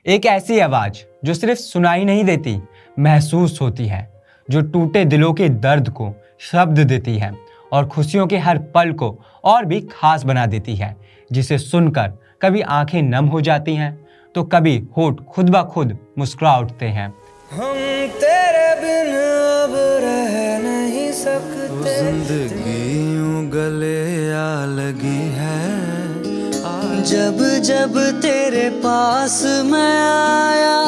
एक ऐसी आवाज जो सिर्फ सुनाई नहीं देती, महसूस होती है, जो टूटे दिलों के दर्द को शब्द देती है और खुशियों के हर पल को और भी खास बना देती है, जिसे सुनकर कभी आंखें नम हो जाती हैं तो कभी होठ खुद ब खुद मुस्कुरा उठते हैं। हम तेरे बिन अब रह नहीं सकते, जिंदगी यूं गले आ लगी है। जब जब तेरे पास मैं आया।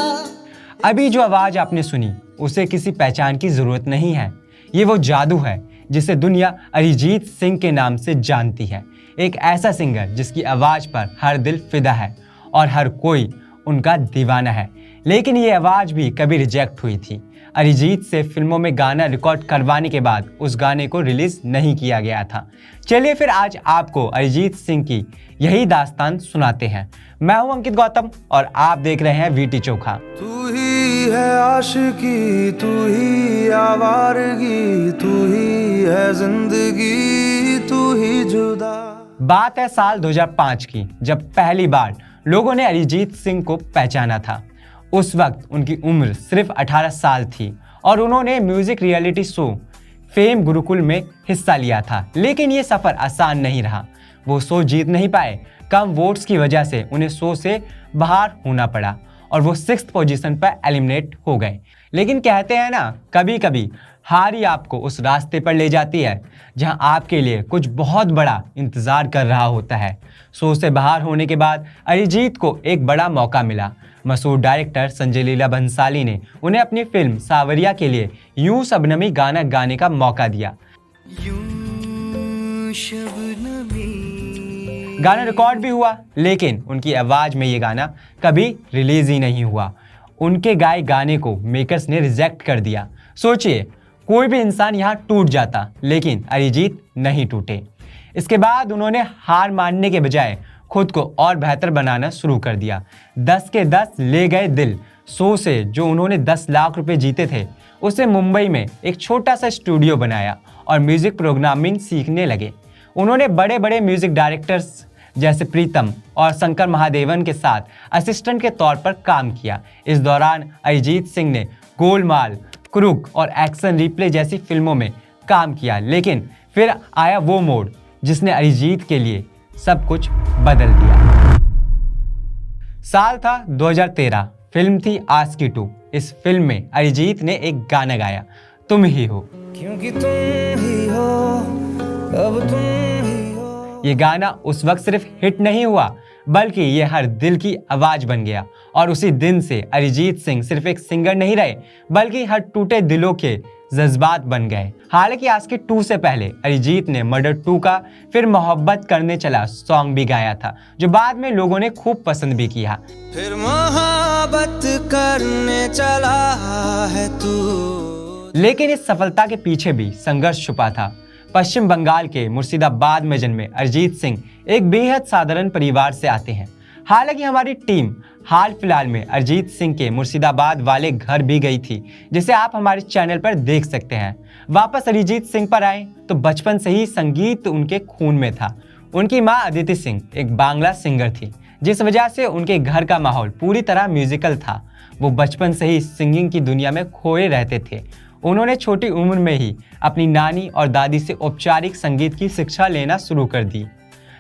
अभी जो आवाज आपने सुनी उसे किसी पहचान की जरूरत नहीं है। ये वो जादू है जिसे दुनिया अरिजीत सिंह के नाम से जानती है। एक ऐसा सिंगर जिसकी आवाज पर हर दिल फिदा है और हर कोई उनका दीवाना है। लेकिन ये आवाज भी कभी रिजेक्ट हुई थी। अरिजीत से फिल्मों में गाना रिकॉर्ड करवाने के बाद उस गाने को रिलीज नहीं किया गया था। चलिए फिर आज आपको अरिजीत सिंह की यही दास्तान सुनाते हैं। मैं हूं अंकित गौतम और आप देख रहे हैं वीटी चोखा। तू ही है आशिकी, तू ही आवारगी, तू ही है जिंदगी, तू ही जुदा। बात है साल 2005 की, जब पहली बार लोगों ने अरिजीत सिंह को पहचाना था। उस वक्त उनकी उम्र सिर्फ 18 साल थी और उन्होंने music reality show fame Gurukul में हिस्सा लिया था। लेकिन ये सफर आसान नहीं रहा। वो शो जीत नहीं पाए। कम वोट्स की वजह से उन्हें शो से बाहर होना पड़ा और वो 6th पोजीशन पर एलिमिनेट हो गए। लेकिन कहते हैं ना, कभी कभी हार ही आपको उस रास्ते पर ले जाती है जहां आपके लिए कुछ बहुत बड़ा इंतजार कर रहा होता है। शो से बाहर होने के बाद अरिजीत को एक बड़ा मौका मिला। मशहूर डायरेक्टर संजय लीला भंसाली ने उन्हें अपनी फिल्म सावरिया के लिए यूं शबनमी गाना गाने का मौका दिया। गाना रिकॉर्ड भी हुआ, लेकिन उनकी आवाज में ये गाना कभी रिलीज ही नहीं हुआ। उनके गाए गाने को मेकर्स ने रिजेक्ट कर दिया। सोचिए, कोई भी इंसान यहाँ टूट जाता, लेकिन अरिजीत नहीं टूटे। इसके बाद उन्होंने हार मानने के बजाय खुद को और बेहतर बनाना शुरू कर दिया। 10 के 10 ले गए दिल शो से जो उन्होंने 10 लाख रुपए जीते थे, उसे मुंबई में एक छोटा सा स्टूडियो बनाया और म्यूजिक प्रोग्रामिंग सीखने लगे। उन्होंने बड़े बड़े म्यूजिक डायरेक्टर्स जैसे प्रीतम और शंकर महादेवन के साथ असिस्टेंट के तौर पर काम किया। इस दौरान अरिजीत सिंह ने गोलमाल, क्रूक और एक्शन रिप्ले जैसी फिल्मों में काम किया। लेकिन फिर आया वो मोड़ जिसने अरिजीत के लिए सब कुछ बदल दिया। साल था 2013। फिल्म थी आशिकी 2। इस फिल्म में अरिजीत ने एक गाना गाया, तुम ही हो। क्योंकि तुम ही हो, अब तुम ही हो। ये गाना उस वक्त सिर्फ हिट नहीं हुआ, बल्कि ये हर दिल की आवाज बन गया। और उसी दिन से अरिजीत सिंह सिर्फ एक सिंगर नहीं रहे, बल्कि हर टूटे दिलों के जज्बात बन गए। हालांकि आशिकी 2 से पहले अरिजीत ने मर्डर 2 का फिर मोहब्बत करने चला सॉन्ग भी गाया था, जो बाद में लोगों ने खूब पसंद भी किया। फिर मोहब्बत करने चला है तू। लेकिन इस सफलता के पीछे भी संघर्ष छुपा था। पश्चिम बंगाल के मुर्शिदाबाद में जन्मे अरिजीत सिंह एक बेहद साधारण परिवार से आते हैं। हालांकि हमारी टीम हाल फिलहाल में अरिजीत सिंह के मुर्शिदाबाद वाले घर भी गई थी, जिसे आप हमारे चैनल पर देख सकते हैं। वापस अरिजीत सिंह पर आए तो बचपन से ही संगीत उनके खून में था। उनकी मां अदिति सिंह एक बांग्ला सिंगर थी, जिस वजह से उनके घर का माहौल पूरी तरह म्यूजिकल था। वो बचपन से ही सिंगिंग की दुनिया में खोए रहते थे। उन्होंने छोटी उम्र में ही अपनी नानी और दादी से औपचारिक संगीत की शिक्षा लेना शुरू कर दी।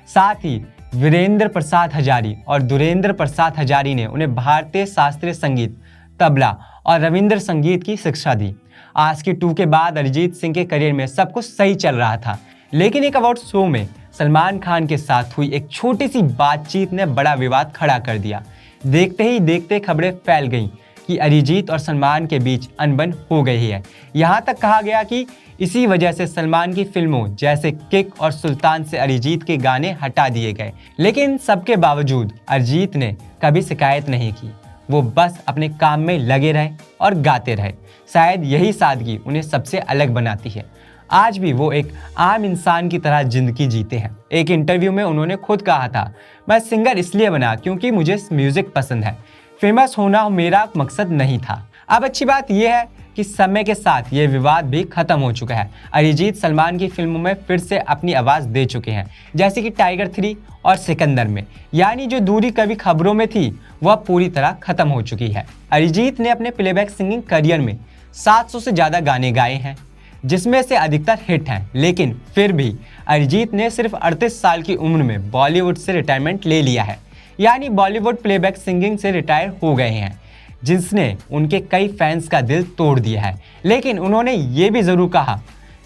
साथ ही वीरेंद्र प्रसाद हजारी और दुरेंद्र प्रसाद हजारी ने उन्हें भारतीय शास्त्रीय संगीत, तबला और रविंद्र संगीत की शिक्षा दी। आशिकी 2 के बाद अरिजीत सिंह के करियर में सब कुछ सही चल रहा था, लेकिन एक अवार्ड शो में सलमान खान के साथ हुई एक छोटी सी बातचीत ने बड़ा विवाद खड़ा कर दिया। देखते ही देखते खबरें फैल गईं कि अरिजीत और सलमान के बीच अनबन हो गई है। यहाँ तक कहा गया कि इसी वजह से सलमान की फिल्मों जैसे किक और सुल्तान से अरिजीत के गाने हटा दिए गए। लेकिन सबके बावजूद अरिजीत ने कभी शिकायत नहीं की। वो बस अपने काम में लगे रहे और गाते रहे। शायद यही सादगी उन्हें सबसे अलग बनाती है। आज भी वो एक आम इंसान की तरह जिंदगी जीते हैं। एक इंटरव्यू में उन्होंने खुद कहा था, मैं सिंगर इसलिए बना क्योंकि मुझे म्यूजिक पसंद है। फेमस होना मेरा मकसद नहीं था। अब अच्छी बात यह है कि समय के साथ ये विवाद भी खत्म हो चुका है। अरिजीत सलमान की फिल्मों में फिर से अपनी आवाज़ दे चुके हैं, जैसे कि टाइगर 3 और सिकंदर में। यानी जो दूरी कभी खबरों में थी वह पूरी तरह खत्म हो चुकी है। अरिजीत ने अपने प्लेबैक सिंगिंग करियर में 700 से ज़्यादा गाने गाए हैं, जिसमें से अधिकतर हिट हैं। लेकिन फिर भी अरिजीत ने सिर्फ 38 साल की उम्र में बॉलीवुड से रिटायरमेंट ले लिया है। यानी बॉलीवुड प्लेबैक सिंगिंग से रिटायर हो गए हैं, जिसने उनके कई फैंस का दिल तोड़ दिया है। लेकिन उन्होंने ये भी ज़रूर कहा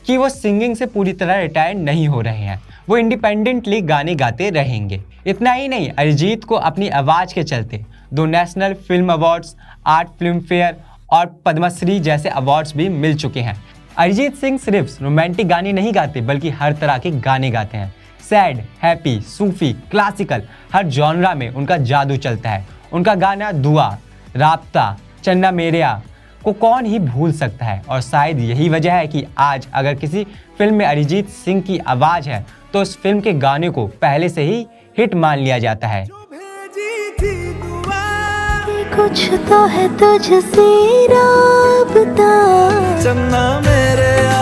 कि वो सिंगिंग से पूरी तरह रिटायर नहीं हो रहे हैं, वो इंडिपेंडेंटली गाने गाते रहेंगे। इतना ही नहीं, अरिजीत को अपनी आवाज़ के चलते 2 national film awards, 8 film fair और पद्मश्री जैसे अवार्ड्स भी मिल चुके हैं। अरिजीत सिंह सिर्फ रोमांटिक गाने नहीं गाते, बल्कि हर तरह के गाने गाते हैं। सैड, हैप्पी, सूफी, क्लासिकल, हर जॉनरा में उनका जादू चलता है। उनका गाना दुआ, राब्ता, चन्ना मेरेया को कौन ही भूल सकता है। और शायद यही वजह है कि आज अगर किसी फिल्म में अरिजीत सिंह की आवाज़ है तो उस फिल्म के गाने को पहले से ही हिट मान लिया जाता है। कुछ तो है तुझसे राब्ता, चन्ना मेरेया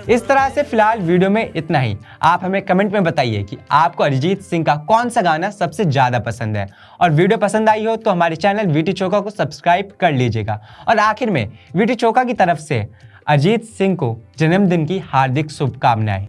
इस तरह से फिलहाल वीडियो में इतना ही। आप हमें कमेंट में बताइए कि आपको अरिजीत सिंह का कौन सा गाना सबसे ज़्यादा पसंद है। और वीडियो पसंद आई हो तो हमारे चैनल वीटी चोका को सब्सक्राइब कर लीजिएगा। और आखिर में वीटी चोका की तरफ से अरिजीत सिंह को जन्मदिन की हार्दिक शुभकामनाएं।